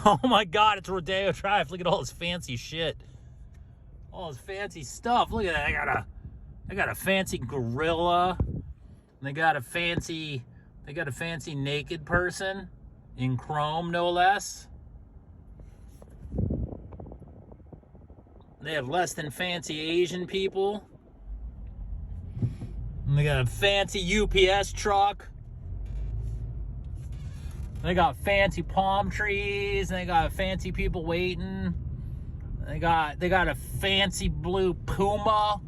Oh my God, it's Rodeo Drive. Look at all this fancy shit. All this fancy stuff. Look at that. I got a fancy gorilla. They got a fancy naked person in chrome, no less. They have less than fancy Asian people. And they got a fancy UPS truck. They got fancy palm trees, and they got fancy people waiting. They got a fancy blue Puma,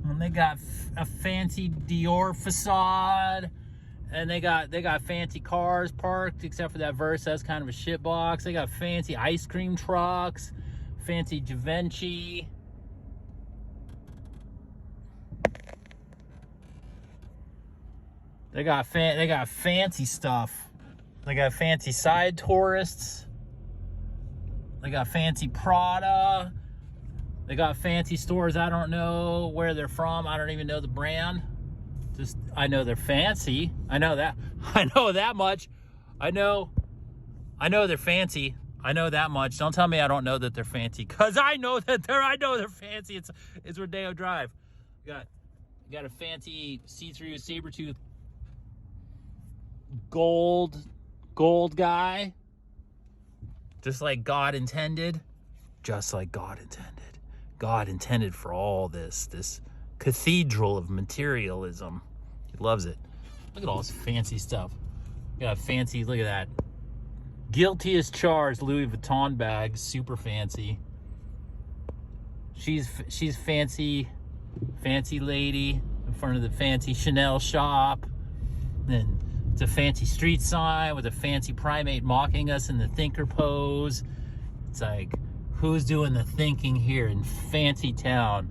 and they got a fancy Dior facade, and they got fancy cars parked, except for that Versa. That's kind of a shit box. They got fancy ice cream trucks, fancy Givenchy. They got fancy stuff. They got fancy side tourists. They got fancy Prada. They got fancy stores. I don't know where they're from. I don't even know the brand. Just, I know they're fancy. I know that much. I know they're fancy. I know that much. Don't tell me I don't know that they're fancy, because I know they're fancy. It's Rodeo Drive. Got a fancy see-through saber-tooth gold guy, just like God intended. God intended for all this cathedral of materialism. He loves it. Look at all this fancy stuff. Got fancy, look at that. Guilty as charged Louis Vuitton bag, super fancy. She's fancy lady in front of the fancy Chanel shop. Then it's a fancy street sign with a fancy primate mocking us in the thinker pose. It's like, who's doing the thinking here in fancy town?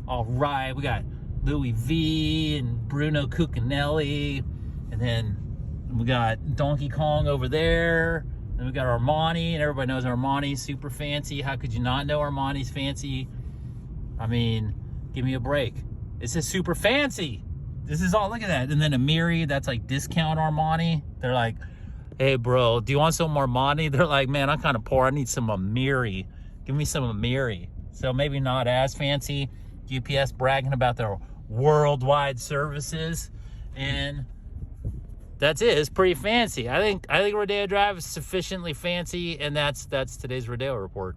All right, we got Louis V and Bruno Cucinelli, and then we got Donkey Kong over there. Then we got Armani, and everybody knows Armani's super fancy. How could you not know Armani's fancy? I mean, give me a break. It's just super fancy. This is all, look at that. And then Amiri, that's like discount Armani. They're like, hey bro, do you want some Armani? They're like, man, I'm kind of poor. I need some Amiri. Give me some Amiri. So maybe not as fancy. UPS bragging about their worldwide services. And that's it. It's pretty fancy. I think Rodeo Drive is sufficiently fancy, and that's today's Rodeo Report.